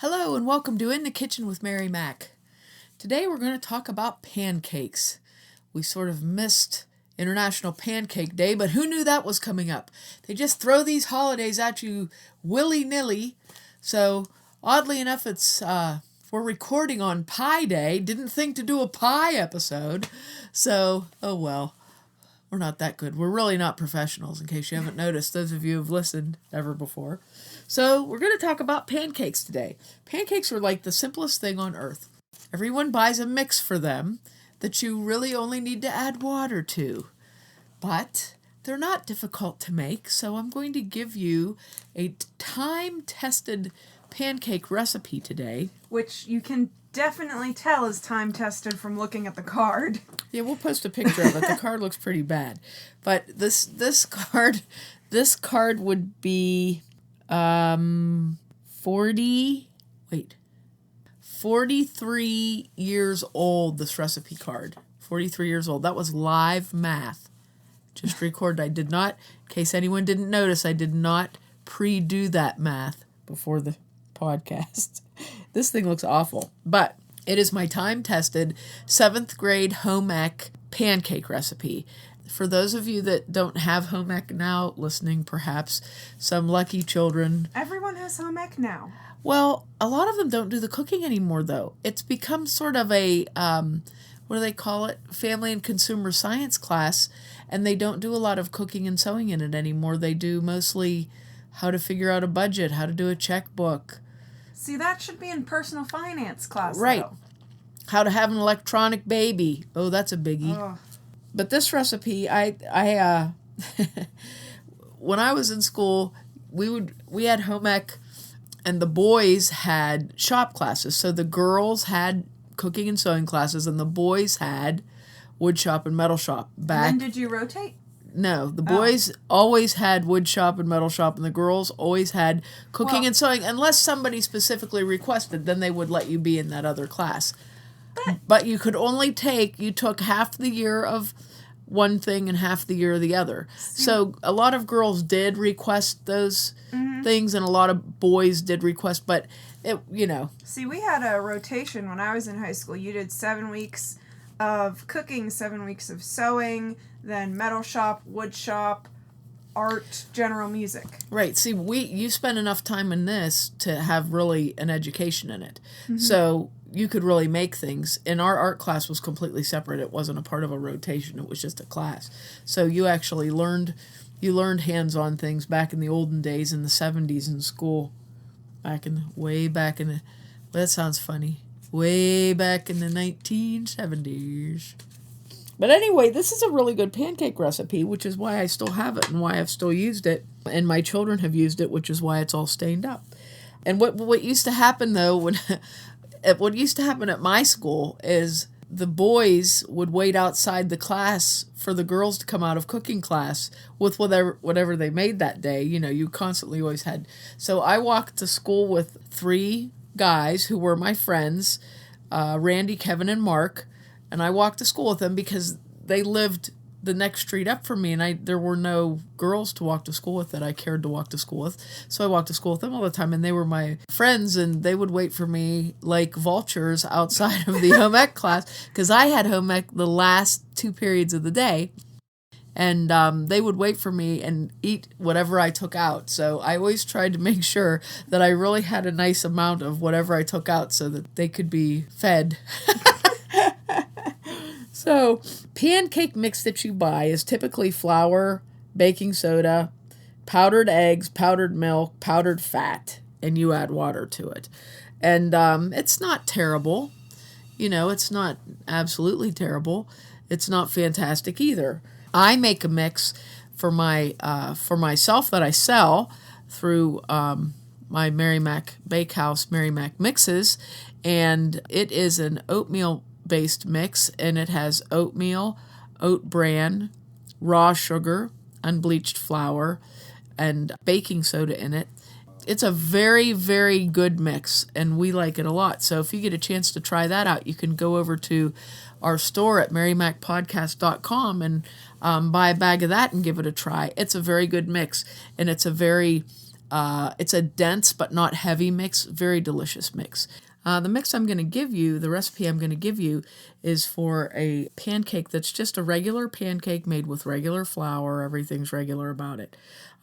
Hello and welcome to In the Kitchen with Mary Mac. Today we're going to talk about pancakes. We sort of missed International Pancake Day, but who knew that was coming up? They just throw these holidays at you willy-nilly. So oddly enough, we're recording on Pie Day. Didn't think to do a pie episode. So, oh well. We're not that good. We're really not professionals, in case you haven't noticed, those of you who've listened ever before. So we're going to talk about pancakes today. Pancakes are like the simplest thing on earth. Everyone buys a mix for them that you really only need to add water to. But they're not difficult to make, so I'm going to give you a time-tested pancake recipe today. Which you can definitely tell is time-tested from looking at the card. Yeah, we'll post a picture of it. The card looks pretty bad. But this card would be 43 years old, this recipe card. 43 years old. That was live math. Just recorded. I did not, in case anyone didn't notice, I did not pre-do that math before the podcast. This thing looks awful. But it is my time-tested 7th grade home ec pancake recipe. For those of you that don't have home ec now, listening perhaps, some lucky children. Everyone has home ec now. Well, a lot of them don't do the cooking anymore, though. It's become sort of a, what do they call it? Family and consumer science class, and they don't do a lot of cooking and sewing in it anymore. They do mostly how to figure out a budget, how to do a checkbook. See, that should be in personal finance class, right? Though. How to have an electronic baby. Oh, that's a biggie. Ugh. But this recipe, I when I was in school, we had home ec, and the boys had shop classes. So the girls had cooking and sewing classes, and the boys had wood shop and metal shop. When did you rotate? No, the boys always had wood shop and metal shop, and the girls always had cooking and sewing, unless somebody specifically requested, then they would let you be in that other class. But you could only you took half the year of one thing and half the year of the other. So a lot of girls did request those things, and a lot of boys did request, but See, we had a rotation when I was in high school. You did 7 weeks of cooking, 7 weeks of sewing, then metal shop, wood shop, art, general music. Right. See, you spent enough time in this to have really an education in it. So you could really make things. And our art class was completely separate. It wasn't a part of a rotation. It was just a class. So you actually learned hands-on things back in the olden days in the 70s in school. Way back in the, that sounds funny. Way back in the 1970s. But anyway, this is a really good pancake recipe, which is why I still have it and why I've still used it. And my children have used it, which is why it's all stained up. And what used to happen, though, what used to happen at my school is the boys would wait outside the class for the girls to come out of cooking class with whatever they made that day. You constantly always had. So I walked to school with 3 guys who were my friends, Randy, Kevin, and Mark. And I walked to school with them because they lived the next street up from me, and there were no girls to walk to school with that I cared to walk to school with. So I walked to school with them all the time, and they were my friends, and they would wait for me like vultures outside of the home ec class, because I had home ec the last 2 periods of the day. And they would wait for me and eat whatever I took out. So I always tried to make sure that I really had a nice amount of whatever I took out so that they could be fed. So, pancake mix that you buy is typically flour, baking soda, powdered eggs, powdered milk, powdered fat, and you add water to it. And it's not terrible. It's not absolutely terrible. It's not fantastic either. I make a mix for myself that I sell through my Mary Mac Bakehouse, Mary Mac Mixes, and it is an oatmeal-based mix, and it has oatmeal, oat bran, raw sugar, unbleached flour, and baking soda in it. It's a very, very good mix, and we like it a lot. So if you get a chance to try that out, you can go over to our store at marymacpodcast.com and buy a bag of that and give it a try. It's a very good mix, and it's a very It's a dense but not heavy mix, very delicious mix. The mix I'm going to give you, the recipe I'm going to give you, is for a pancake that's just a regular pancake made with regular flour. Everything's regular about it.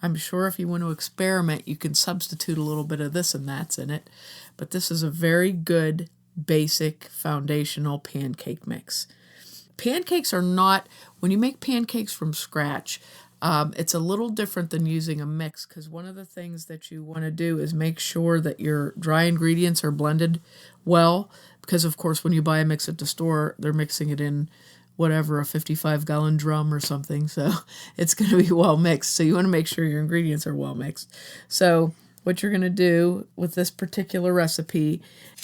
I'm sure if you want to experiment, you can substitute a little bit of this and that's in it. But this is a very good, basic, foundational pancake mix. Pancakes are not, when you make pancakes from scratch, it's a little different than using a mix, because one of the things that you want to do is make sure that your dry ingredients are blended well, because of course when you buy a mix at the store, they're mixing it in whatever, a 55-gallon drum or something, so it's going to be well mixed. So you want to make sure your ingredients are well mixed. So what you're going to do with this particular recipe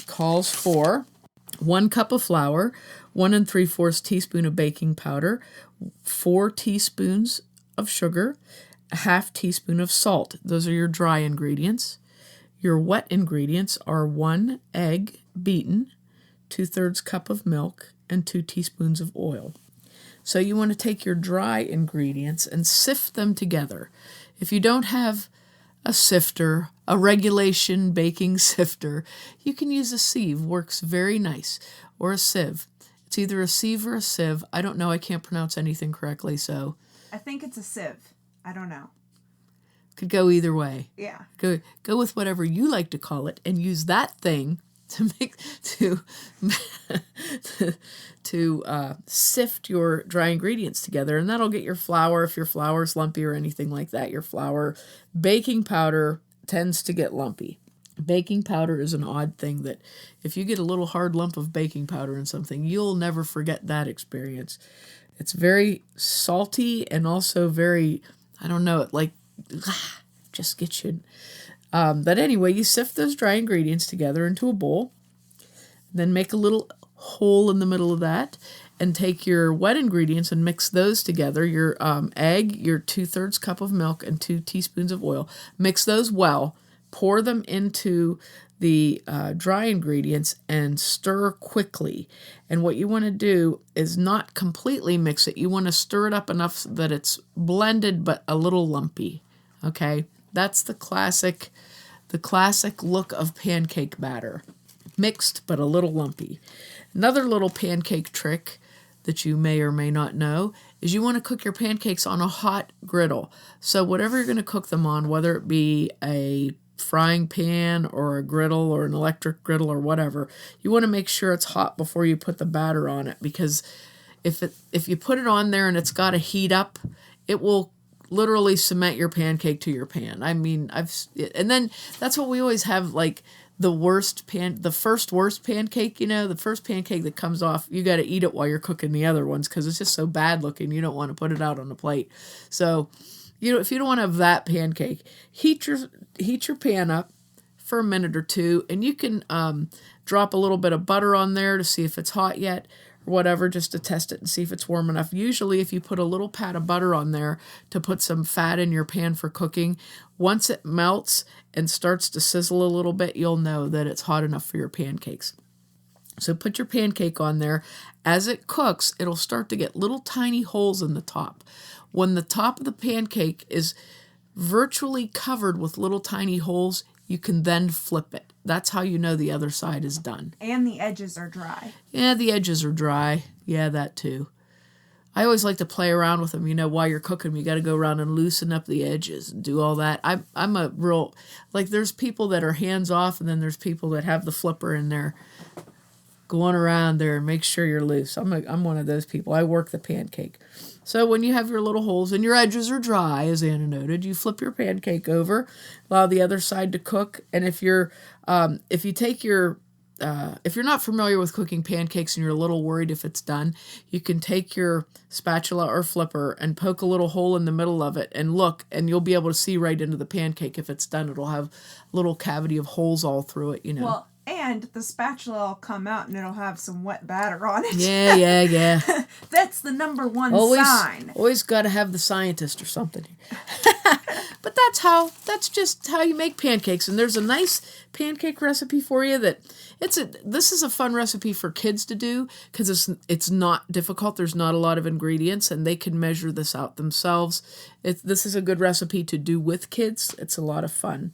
calls for 1 cup of flour, 1 3/4 teaspoon of baking powder, 4 teaspoons of sugar, a half teaspoon of salt. Those are your dry ingredients. Your wet ingredients are 1 egg beaten, 2/3 cup of milk, and 2 teaspoons of oil. So you want to take your dry ingredients and sift them together. If you don't have a sifter, a regulation baking sifter, you can use a sieve. Works very nice. Or a sieve. It's either a sieve or a sieve. I don't know. I can't pronounce anything correctly, so I think it's a sieve. I don't know. Could go either way. Yeah. Go with whatever you like to call it, and use that thing to make to sift your dry ingredients together, and that'll get your flour. If your flour's lumpy or anything like that, your flour, baking powder tends to get lumpy. Baking powder is an odd thing that if you get a little hard lump of baking powder in something, you'll never forget that experience. It's very salty and also very, I don't know, it like just gets you. But anyway, you sift those dry ingredients together into a bowl, then make a little hole in the middle of that, and take your wet ingredients and mix those together. Your egg, your 2/3 cup of milk, and 2 teaspoons of oil. Mix those well. Pour them into the dry ingredients and stir quickly. And what you want to do is not completely mix it. You want to stir it up enough that it's blended but a little lumpy. Okay, that's the classic look of pancake batter. Mixed but a little lumpy. Another little pancake trick that you may or may not know is you want to cook your pancakes on a hot griddle. So whatever you're going to cook them on, whether it be a frying pan or a griddle or an electric griddle or whatever, you want to make sure it's hot before you put the batter on it, because if you put it on there and it's got to heat up, it will literally cement your pancake to your pan. I mean, and then that's what we always have, like the first worst pancake, the first pancake that comes off, you got to eat it while you're cooking the other ones because it's just so bad looking. You don't want to put it out on the plate. So, if you don't want to have that pancake, heat your pan up for a minute or two, and you can drop a little bit of butter on there to see if it's hot yet, or whatever, just to test it and see if it's warm enough. Usually, if you put a little pat of butter on there to put some fat in your pan for cooking, once it melts and starts to sizzle a little bit, you'll know that it's hot enough for your pancakes. So put your pancake on there. As it cooks, it'll start to get little tiny holes in the top. When the top of the pancake is virtually covered with little tiny holes, you can then flip it. That's how you know the other side is done. And the edges are dry. Yeah, the edges are dry. Yeah, that too. I always like to play around with them. While you're cooking them, you got to go around and loosen up the edges and do all that. I'm a real, there's people that are hands off, and then there's people that have the flipper in there going around there and make sure you're loose. I'm one of those people. I work the pancake. So when you have your little holes and your edges are dry, as Anna noted, you flip your pancake over, allow the other side to cook. And if you're not familiar with cooking pancakes and you're a little worried if it's done, you can take your spatula or flipper and poke a little hole in the middle of it and look, and you'll be able to see right into the pancake. If it's done, it'll have a little cavity of holes all through it, Well, and the spatula will come out and it'll have some wet batter on it. Yeah. That's the number one always, sign. Always got to have the scientist or something. But that's just how you make pancakes. And there's a nice pancake recipe for you this is a fun recipe for kids to do because it's not difficult. There's not a lot of ingredients and they can measure this out themselves. This is a good recipe to do with kids. It's a lot of fun.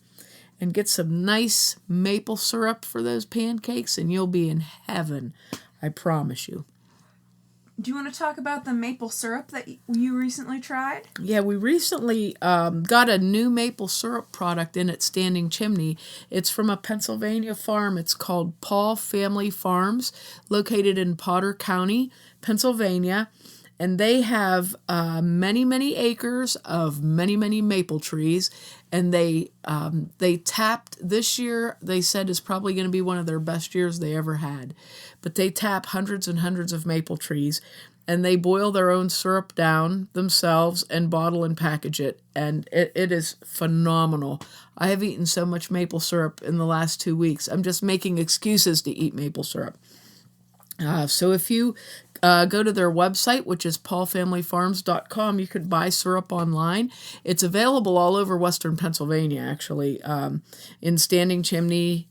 And get some nice maple syrup for those pancakes and you'll be in heaven. I promise you. Do you want to talk about the maple syrup that you recently tried? Yeah, we recently got a new maple syrup product in at Standing Chimney. It's from a Pennsylvania farm. It's called Paul Family Farms, located in Potter County, Pennsylvania. And they have many, many acres of many, many maple trees. And they tapped this year, they said is probably going to be one of their best years they ever had. But they tap hundreds and hundreds of maple trees. And they boil their own syrup down themselves and bottle and package it. And it is phenomenal. I have eaten so much maple syrup in the last 2 weeks. I'm just making excuses to eat maple syrup. So if you go to their website, which is paulfamilyfarms.com, you could buy syrup online. It's available all over Western Pennsylvania, actually, in Standing Chimney,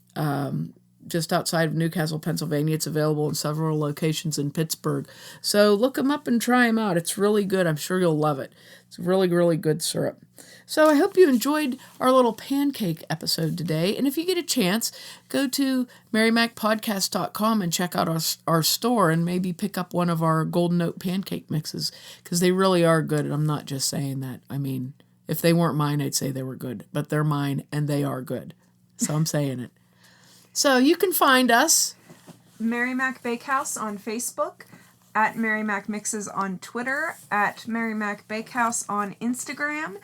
just outside of Newcastle, Pennsylvania. It's available in several locations in Pittsburgh. So look them up and try them out. It's really good. I'm sure you'll love it. It's really, really good syrup. So I hope you enjoyed our little pancake episode today. And if you get a chance, go to marymacpodcast.com and check out our store and maybe pick up one of our Golden Oat pancake mixes because they really are good. And I'm not just saying that. I mean, if they weren't mine, I'd say they were good. But they're mine and they are good. So I'm saying it. So you can find us. Mary Mac Bakehouse on Facebook, at Mary Mac Mixes on Twitter, at Mary Mac Bakehouse on Instagram.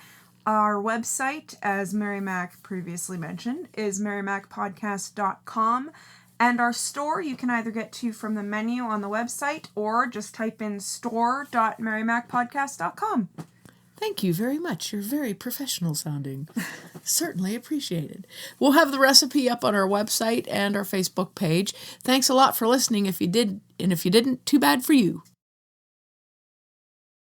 Our website, as Mary Mac previously mentioned, is marymacpodcast.com. And our store you can either get to from the menu on the website or just type in store.marymacpodcast.com. Thank you very much. You're very professional sounding. Certainly appreciated. We'll have the recipe up on our website and our Facebook page. Thanks a lot for listening. If you did, and if you didn't, too bad for you.